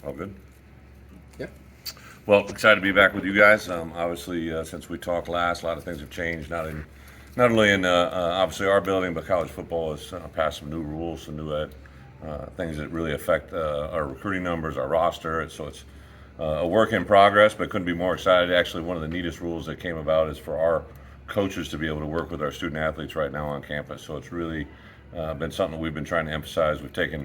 All good. Yep. Well, excited to be back with you guys. Obviously, since we talked last, a lot of things have changed. Not only in obviously our building, but college football has passed some new rules, some new things that really affect our recruiting numbers, our roster. So it's a work in progress, but couldn't be more excited. Actually, one of the neatest rules that came about is for our coaches to be able to work with our student athletes right now on campus. So it's really been something that we've been trying to emphasize. We've taken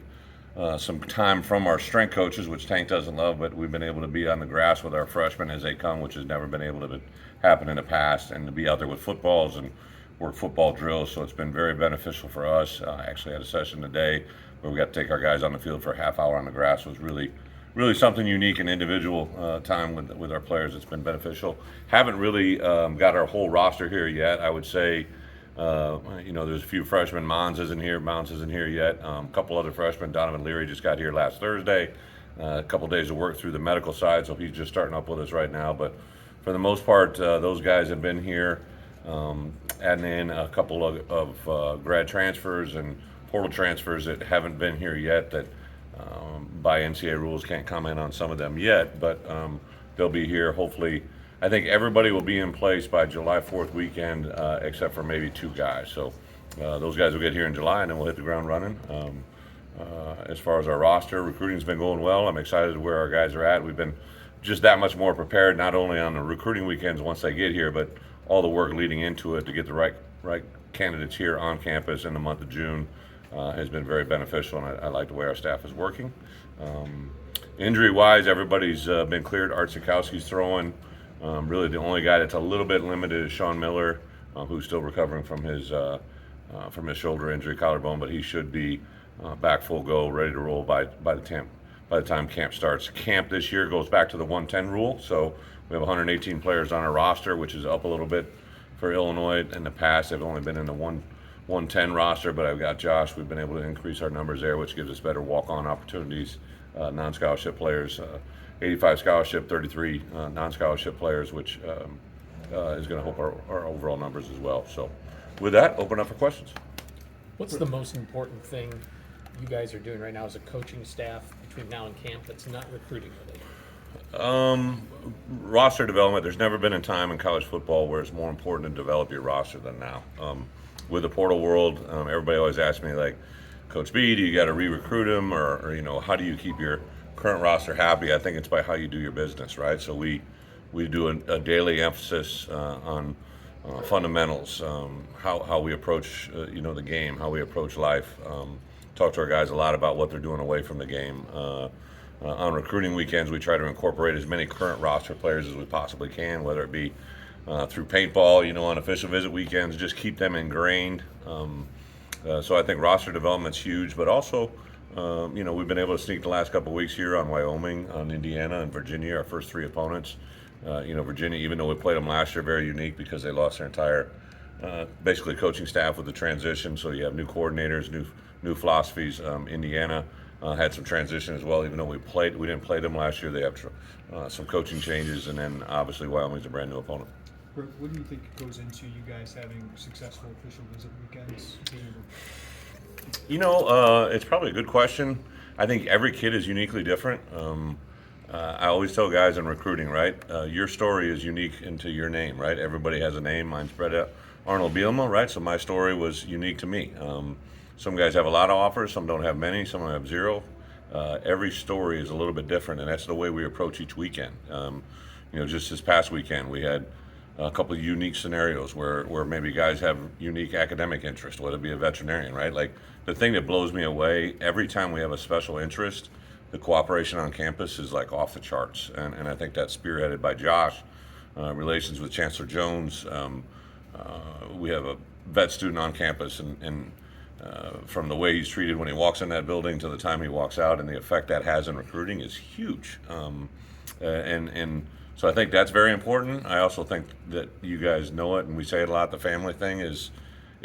some time from our strength coaches, which Tank doesn't love, but we've been able to be on the grass with our freshmen as they come, which has never been able to happen in the past, and to be out there with footballs and work football drills. So it's been very beneficial for us. I actually had a session today where we got to take our guys on the field for a half hour on the grass. It was really something unique and individual time with our players. It's been beneficial. Haven't really got our whole roster here yet. I would say there's a few freshmen. Mounds isn't here yet. A couple other freshmen. Donovan Leary just got here last Thursday. A couple days of work through the medical side, so he's just starting up with us right now. But for the most part, those guys have been here. Adding in a couple of grad transfers and portal transfers that haven't been here yet that by NCAA rules can't comment on some of them yet, but they'll be here hopefully. I think everybody will be in place by July 4th weekend, except for maybe two guys. So those guys will get here in July, and then we'll hit the ground running. As far as our roster, recruiting's been going well. I'm excited where our guys are at. We've been just that much more prepared, not only on the recruiting weekends once they get here, but all the work leading into it to get the right candidates here on campus in the month of June has been very beneficial, and I like the way our staff is working. Injury-wise, everybody's been cleared. Art Sikowski's throwing. Really, the only guy that's a little bit limited is Sean Miller, who's still recovering from his shoulder injury, collarbone, but he should be back full go, ready to roll by the time camp starts. Camp this year goes back to the 110 rule, so we have 118 players on our roster, which is up a little bit for Illinois. In the past, they've only been in the 110 roster, but I've got Josh. We've been able to increase our numbers there, which gives us better walk-on opportunities, non-scholarship players. 85 scholarship, 33 non-scholarship players, which is going to help our overall numbers as well. So with that, open up for questions. What's the most important thing you guys are doing right now as a coaching staff between now and camp that's not recruiting related? Roster development. There's never been a time in college football where it's more important to develop your roster than now. With the portal world, everybody always asks me, like, Coach B, do you got to re-recruit them, or how do you keep your current roster happy? I think it's by how you do your business, right? So we do a daily emphasis on fundamentals, how we approach the game, how we approach life. Talk to our guys a lot about what they're doing away from the game. On recruiting weekends, we try to incorporate as many current roster players as we possibly can, whether it be through paintball, on official visit weekends, just keep them ingrained. So I think roster development's huge, but also, we've been able to sneak the last couple of weeks here on Wyoming, on Indiana, and Virginia, our first three opponents. Virginia, even though we played them last year, very unique because they lost their entire, basically, coaching staff with the transition. So you have new coordinators, new philosophies. Indiana had some transition as well, even though we didn't play them last year. They have some coaching changes, and then obviously Wyoming's a brand new opponent. What do you think goes into you guys having successful official visit weekends? It's probably a good question. I think every kid is uniquely different. I always tell guys in recruiting, right? Your story is unique into your name, right? Everybody has a name. Mine's Bret Bielema, right? So my story was unique to me. Some guys have a lot of offers. Some don't have many. Some have zero. Every story is a little bit different, and that's the way we approach each weekend. Just this past weekend, we had a couple of unique scenarios where maybe guys have unique academic interest, whether it be a veterinarian, right? Like, the thing that blows me away, every time we have a special interest, the cooperation on campus is like off the charts. And I think that's spearheaded by Josh, relations with Chancellor Jones. We have a vet student on campus, and from the way he's treated when he walks in that building to the time he walks out, and the effect that has in recruiting is huge. So I think that's very important. I also think that you guys know it, and we say it a lot. The family thing is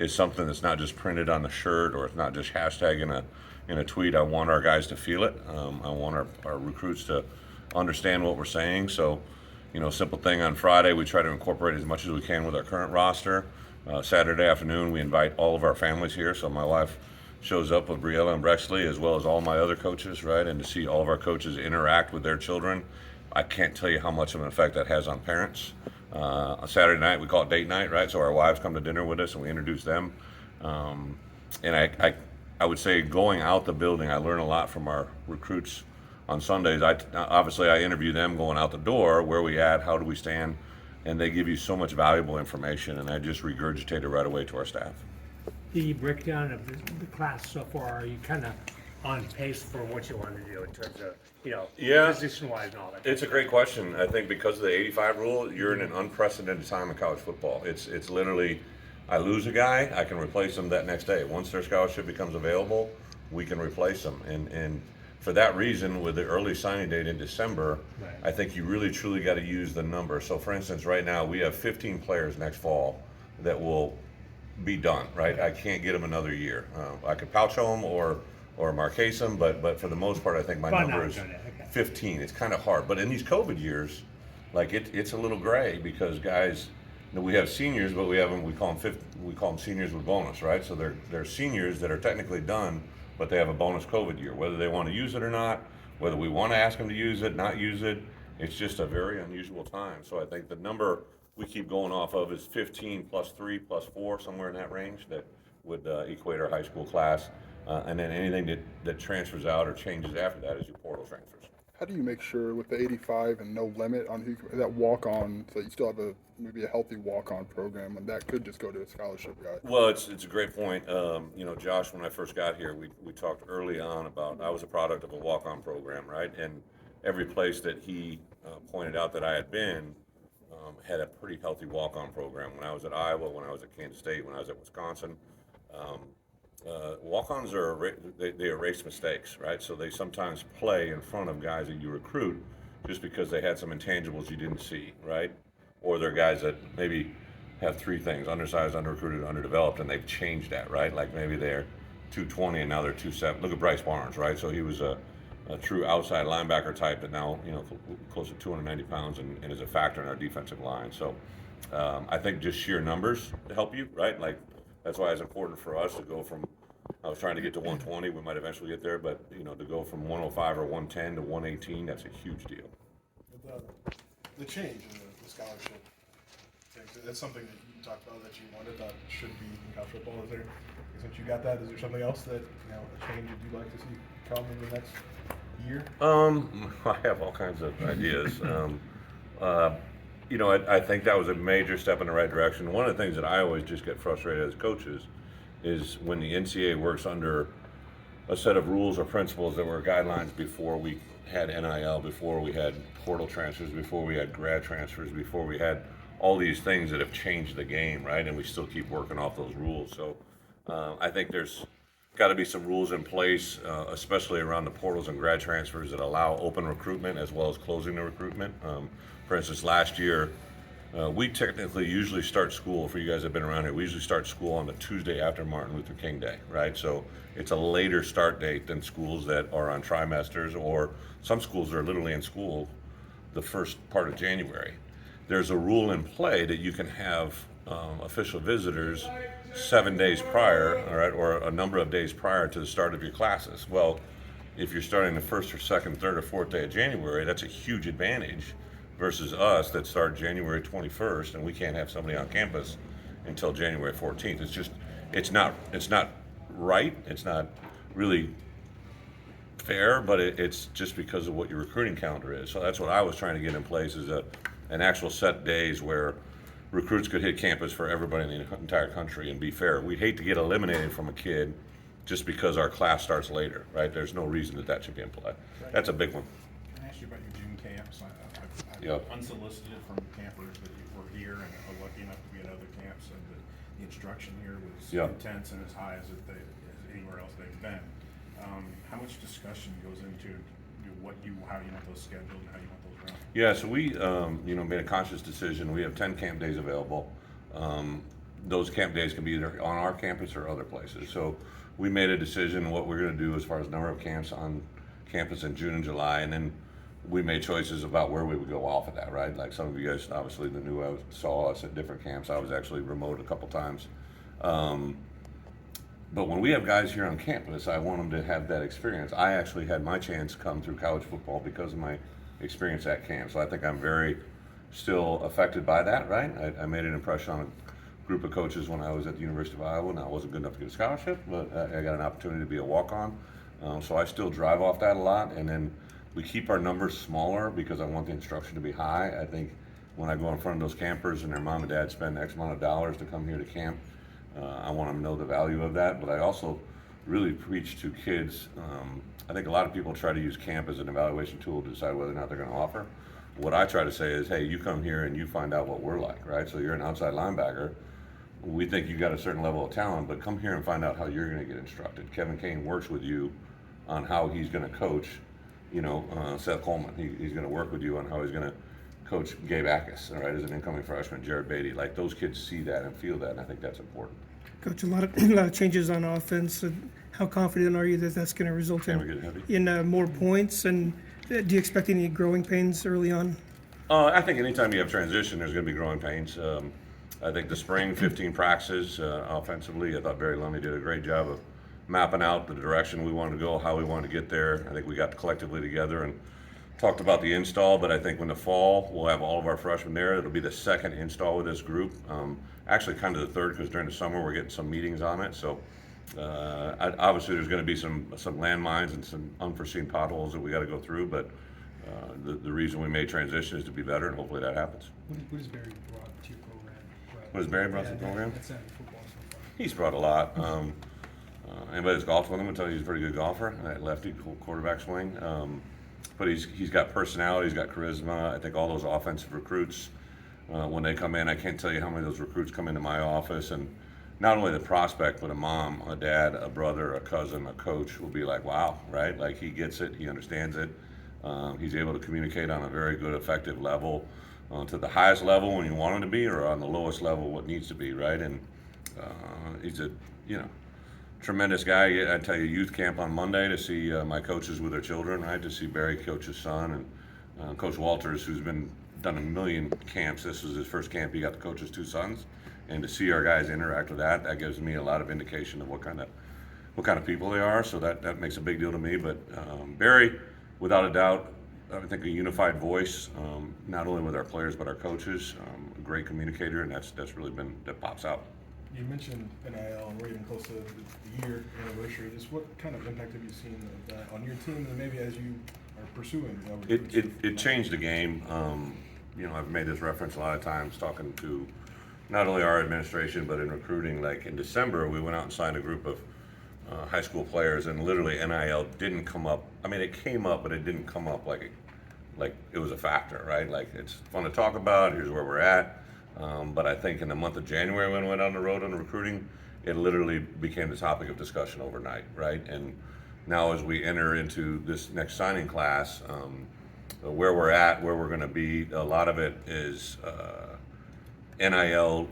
something that's not just printed on the shirt, or it's not just hashtag in a tweet. I want our guys to feel it. I want our recruits to understand what we're saying. So, simple thing on Friday, we try to incorporate as much as we can with our current roster. Saturday afternoon, we invite all of our families here. So my wife shows up with Briella and Brexley, as well as all my other coaches, right? And to see all of our coaches interact with their children, I can't tell you how much of an effect that has on parents. On Saturday night, we call it date night, right? So our wives come to dinner with us and we introduce them. And I would say going out the building, I learn a lot from our recruits on Sundays. Obviously I interview them going out the door, where we at, how do we stand, and they give you so much valuable information, and I just regurgitate it right away to our staff. The breakdown of the class so far, are you kind of on pace for what you want to do in terms of, Yeah. position-wise and all that? It's a great question. I think because of the 85 rule, you're in an unprecedented time in college football. It's literally, I lose a guy, I can replace him that next day. Once their scholarship becomes available, we can replace them. And for that reason, with the early signing date in December, Right. I think you really truly got to use the number. So for instance, right now we have 15 players next fall that will be done, right? I can't get them another year. I could Poucho them or Marcase them, but for the most part, I think my But number not is doing it, okay. 15. It's kind of hard. But in these COVID years, like it's a little gray because guys, we have seniors, but we call them seniors with bonus, right? So they're seniors that are technically done, but they have a bonus COVID year. Whether they want to use it or not, whether we want to ask them to use it, not use it, it's just a very unusual time. So I think the number we keep going off of is 15 plus 3 plus 4, somewhere in that range that would equate our high school class. And then anything that transfers out or changes after that is your portal transfers. How do you make sure with the 85 and no limit on who that walk-on, so you still have maybe a healthy walk-on program, and that could just go to a scholarship guy? Well, it's a great point. Josh, when I first got here, we talked early on about I was a product of a walk-on program, right? And every place that he pointed out that I had been had a pretty healthy walk-on program. When I was at Iowa, when I was at Kansas State, when I was at Wisconsin, walk-ons they erase mistakes, right? So they sometimes play in front of guys that you recruit just because they had some intangibles you didn't see, right? Or they're guys that maybe have three things: undersized, underrecruited, underdeveloped, and they've changed that, right? Like maybe they're 220 and now they're 270. Look at Bryce Barnes, right? So he was a true outside linebacker type that now, close to 290 pounds and is a factor in our defensive line. So I think just sheer numbers help you, right? Like that's why it's important for us to go from, I was trying to get to 120, we might eventually get there, but to go from 105 or 110 to 118, that's a huge deal. The change in the scholarship thing, that's something that you talked about that you wanted that should be in college football. Since you got that, is there something else that, a change that you'd like to see come in the next year? I have all kinds of ideas. I think that was a major step in the right direction. One of the things that I always just get frustrated as coaches is when the NCAA works under a set of rules or principles that were guidelines before we had NIL, before we had portal transfers, before we had grad transfers, before we had all these things that have changed the game, right? And we still keep working off those rules. So I think there's got to be some rules in place, especially around the portals and grad transfers that allow open recruitment as well as closing the recruitment. For instance, last year, we technically usually start school, for you guys that have been around here, we usually start school on the Tuesday after Martin Luther King Day, right? So it's a later start date than schools that are on trimesters, or some schools are literally in school the first part of January. There's a rule in play that you can have official visitors 7 days prior, all right, or a number of days prior to the start of your classes. Well, if you're starting the first or second, third or fourth day of January, that's a huge advantage versus us that start January 21st and we can't have somebody on campus until January 14th. It's not right. It's not really fair, but it's just because of what your recruiting calendar is. So that's what I was trying to get in place, is an actual set days where recruits could hit campus for everybody in the entire country and be fair. We'd hate to get eliminated from a kid just because our class starts later, right? There's no reason that should be in play. That's a big one. Can I ask you about your June camps? I've Yep. unsolicited from campers that you were here and are lucky enough to be at other camps, and the instruction here was Yep. intense and as high as anywhere else they've been. How much discussion goes into how you want those scheduled and how you want those run? Yeah, so we, made a conscious decision. We have 10 camp days available. Those camp days can be either on our campus or other places. So we made a decision what we're going to do as far as number of camps on campus in June and July, and then we made choices about where we would go off of that, right? Like some of you guys obviously saw us at different camps. I was actually remote a couple times. But when we have guys here on campus, I want them to have that experience. I actually had my chance come through college football because of my experience at camp. So I think I'm very still affected by that, right? I made an impression on a group of coaches when I was at the University of Iowa, and I wasn't good enough to get a scholarship, but I got an opportunity to be a walk-on. So I still drive off that a lot, and then we keep our numbers smaller because I want the instruction to be high. I think when I go in front of those campers and their mom and dad spend X amount of dollars to come here to camp, I want them to know the value of that, but I also really preach to kids. I think a lot of people try to use camp as an evaluation tool to decide whether or not they're going to offer. What I try to say is, hey, you come here and you find out what we're like, right? So you're an outside linebacker. We think you got a certain level of talent, but come here and find out how you're going to get instructed. Kevin Kane works with you on how he's going to coach, Seth Coleman. He's going to work with you on how he's going to coach Gabe Akis, all right, as an incoming freshman, Jared Beatty. Like, those kids see that and feel that, and I think that's important. Coach, a lot of changes on offense. How confident are you that that's going to result Can we get heavy? in more points? And do you expect any growing pains early on? I think anytime you have transition, there's going to be growing pains. I think the spring 15 practices offensively, I thought Barry Lundy did a great job of mapping out the direction we wanted to go, how we wanted to get there. I think we got collectively together and talked about the install, but I think when the fall, we'll have all of our freshmen there. It'll be the second install with this group. Actually, kind of the third, because during the summer we're getting some meetings on it. So obviously there's going to be some landmines and some unforeseen potholes that we got to go through, but the reason we made transition is to be better, and hopefully that happens. What has Barry brought to your program? What has Barry brought to the program? That's football so far. He's brought a lot. Anybody that's golfed with him will tell you he's a pretty good golfer. That lefty quarterback swing. But he's got personality, he's got charisma. I think all those offensive recruits, when they come in, I can't tell you how many of those recruits come into my office, and not only the prospect, but a mom, a dad, a brother, a cousin, a coach will be like, wow, right? Like, he gets it, he understands it. He's able to communicate on a very good, effective level, to the highest level when you want him to be, or on the lowest level what needs to be, right? And he's a tremendous guy. I tell you, youth camp on Monday to see my coaches with their children, right? To see Barry coach his son, and Coach Walters, who's done a million camps. This was his first camp. He got to coach his two sons, and to see our guys interact with that gives me a lot of indication of what kind of people they are. So that makes a big deal to me. But Barry, without a doubt, I think a unified voice, not only with our players but our coaches. A great communicator, and that's really that pops out. You mentioned NIL, and we're getting close to the year anniversary. Just what kind of impact have you seen of that on your team, and maybe as you are pursuing? It changed the game. I've made this reference a lot of times talking to not only our administration but in recruiting. Like, in December, we went out and signed a group of high school players, and literally NIL didn't come up. I mean, it came up, but it didn't come up like it was a factor, right? Like, it's fun to talk about. Here's where we're at. But I think in the month of January, when we went on the road on recruiting, it literally became the topic of discussion overnight, right? And now as we enter into this next signing class, where we're at, where we're going to be, a lot of it is NIL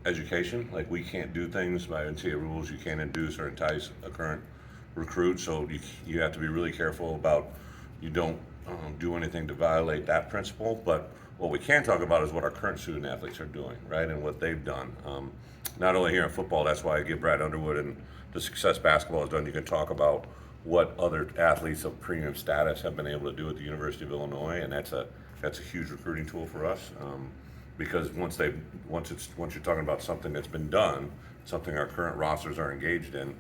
education. Like, we can't do things by NCAA rules. You can't induce or entice a current recruit, so you have to be really careful about you don't do anything to violate that principle. But what we can talk about is what our current student athletes are doing, right, and what they've done. Not only here in football, that's why I give Brad Underwood and the success basketball has done. You can talk about what other athletes of premium status have been able to do at the University of Illinois, and that's a huge recruiting tool for us. Because once you're talking about something that's been done, something our current rosters are engaged in,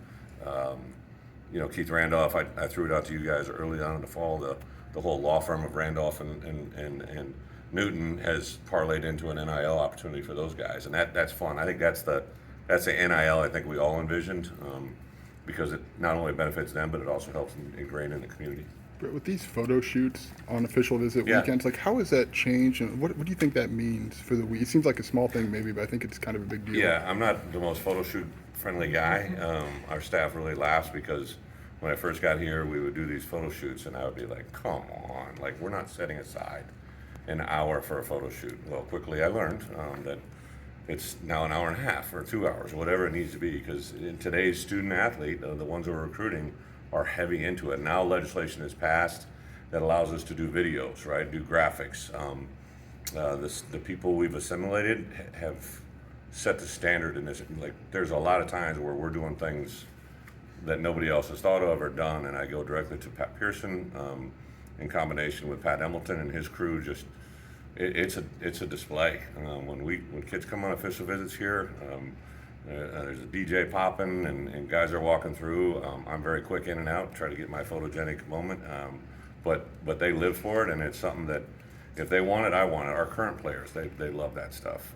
Keith Randolph, I threw it out to you guys early on in the fall. The whole law firm of Randolph and Newton has parlayed into an NIL opportunity for those guys, and that's fun. I think that's the NIL I think we all envisioned, because it not only benefits them, but it also helps them ingrain in the community. But with these photo shoots on official visit Yeah. weekends, like, how has that changed, and what do you think that means for the week? It seems like a small thing maybe, but I think it's kind of a big deal. Yeah, I'm not the most photo shoot friendly guy. Our staff really laughs because when I first got here, we would do these photo shoots, and I would be like, come on, like, we're not setting aside an hour for a photo shoot. Well, quickly I learned that it's now an hour and a half or 2 hours, whatever it needs to be, because in today's student athlete, the ones who are recruiting are heavy into it. Now legislation is passed that allows us to do videos, right, do graphics. The people we've assimilated have set the standard in this. Like, there's a lot of times where we're doing things that nobody else has thought of or done, and I go directly to Pat Pearson, in combination with Pat Hamilton and his crew. Just it's a display. When kids come on official visits here, there's a DJ popping and guys are walking through. I'm very quick in and out, try to get my photogenic moment. But they live for it, and it's something that if they want it, I want it. Our current players, they love that stuff.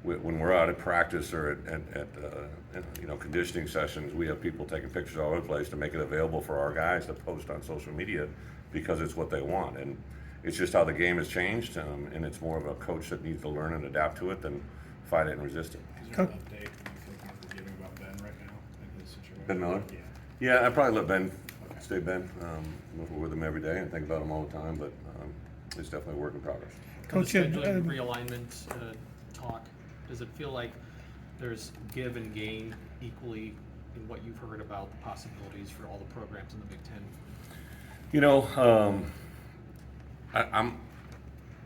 When we're out at practice or at conditioning sessions, we have people taking pictures all over the place to make it available for our guys to post on social media because it's what they want. And it's just how the game has changed, and it's more of a coach that needs to learn and adapt to it than fight it and resist it. Is there an update you think we're giving about Ben right now in his situation? Ben Miller? Yeah. Yeah, I probably let Ben stay Ben. We're with him every day and think about him all the time, but it's definitely a work in progress. Coach, The scheduling realignment talk, does it feel like there's give and gain equally in what you've heard about the possibilities for all the programs in the Big Ten? You know,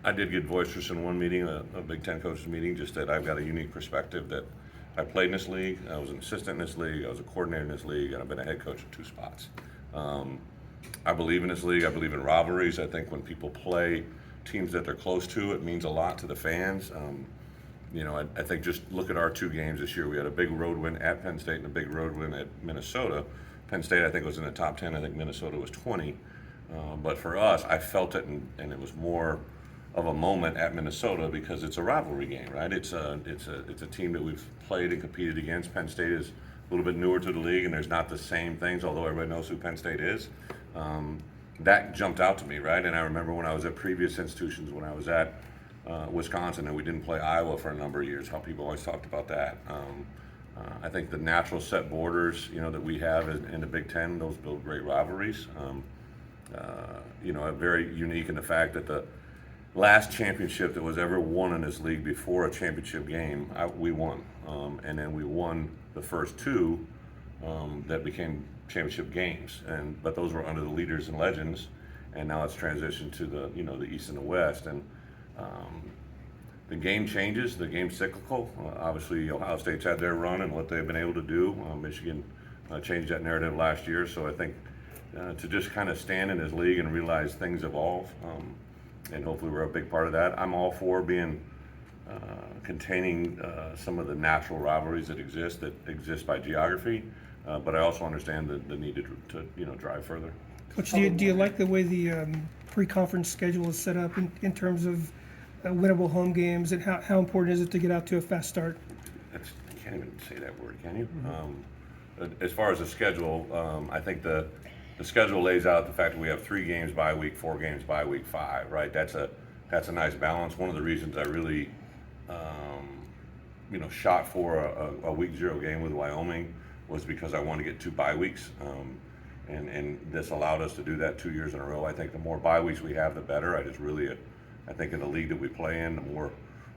I did get boisterous in one meeting, a Big Ten coaches meeting, just that I've got a unique perspective that I played in this league, I was an assistant in this league, I was a coordinator in this league, and I've been a head coach in 2 spots. I believe in this league, I believe in rivalries. I think when people play teams that they're close to, it means a lot to the fans. I think just look at our 2 games this year. We had a big road win at Penn State and a big road win at Minnesota. Penn State, I think, was in the top 10. I think Minnesota was 20. But for us, I felt it, and it was more of a moment at Minnesota because it's a rivalry game, right? It's a team that we've played and competed against. Penn State is a little bit newer to the league, and there's not the same things, although everybody knows who Penn State is. That jumped out to me, right? And I remember when I was at previous institutions, when I was at Wisconsin, and we didn't play Iowa for a number of years, how people always talked about that. I think the natural set borders, that we have in the Big Ten, those build great rivalries. Very unique in the fact that the last championship that was ever won in this league before a championship game, we won. And then we won the first 2 that became championship games, but those were under the leaders and legends, and now it's transitioned to the East and the West, and the game changes, the game's cyclical. Obviously, Ohio State's had their run and what they've been able to do. Michigan changed that narrative last year, so I think to just kind of stand in this league and realize things evolve, and hopefully we're a big part of that. I'm all for being containing some of the natural rivalries that exist by geography, but I also understand the need to drive further. Coach, do you like the way the pre-conference schedule is set up in terms of winnable home games, and how important is it to get out to a fast start? You can't even say that word, can you? As far as the schedule, I think the schedule lays out the fact that we have 3 games by week, 4 games by week 5, right? That's a nice balance. One of the reasons I really shot for a week 0 game with Wyoming was because I wanted to get 2 bye weeks, and this allowed us to do that 2 years in a row. I think the more bye weeks we have, the better. I think in the league that we play in, the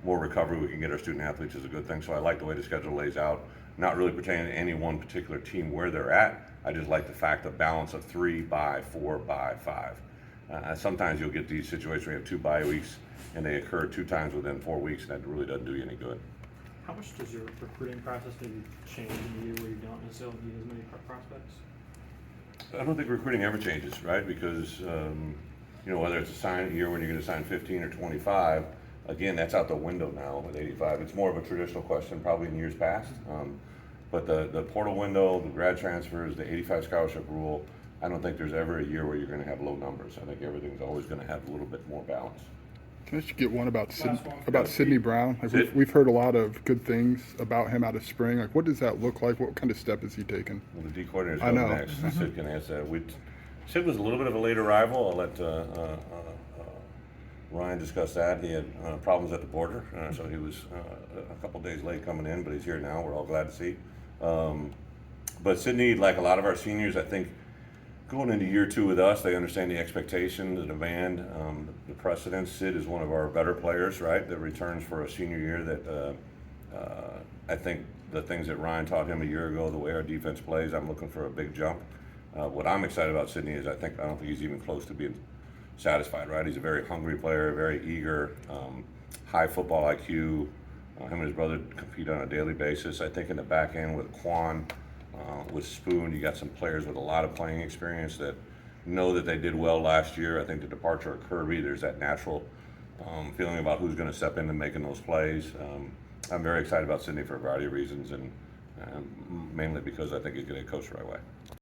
more recovery we can get our student athletes is a good thing. So I like the way the schedule lays out. Not really pertaining to any one particular team where they're at. I just like the fact the balance of 3 bye, 4 bye, 5. Sometimes you'll get these situations where you have 2 bye weeks and they occur 2 times within 4 weeks, and that really doesn't do you any good. How much does your recruiting process maybe change in a year where you don't necessarily need as many prospects? I don't think recruiting ever changes, right? Because whether it's a sign year when you're going to sign 15 or 25, again, that's out the window now at 85. It's more of a traditional question, probably in years past. But the portal window, the grad transfers, the 85 scholarship rule, I don't think there's ever a year where you're going to have low numbers. I think everything's always going to have a little bit more balance. Can I just get one about Last one. Sidney Brown? Like we've heard a lot of good things about him out of spring. Like, what does that look like? What kind of step is he taking? Well, the D coordinator's I up know. next. Sid can answer that. Sid was a little bit of a later arrival. I'll let Ryan discuss that. He had problems at the border, so he was a couple days late coming in, but he's here now. We're all glad to see. But Sidney, like a lot of our seniors, I think going into year 2 with us, they understand the expectation, the demand, the precedence. Sid is one of our better players, right, that returns for a senior year that I think the things that Ryan taught him a year ago, the way our defense plays, I'm looking for a big jump. What I'm excited about Sidney is I don't think he's even close to being satisfied, right? He's a very hungry player, very eager, high football IQ, Him and his brother compete on a daily basis. I think in the back end with Quan, with Spoon, you got some players with a lot of playing experience that know that they did well last year. I think the departure of Kirby, there's that natural feeling about who's going to step in and making those plays. I'm very excited about Sydney for a variety of reasons, and mainly because I think he's going to coach the right way.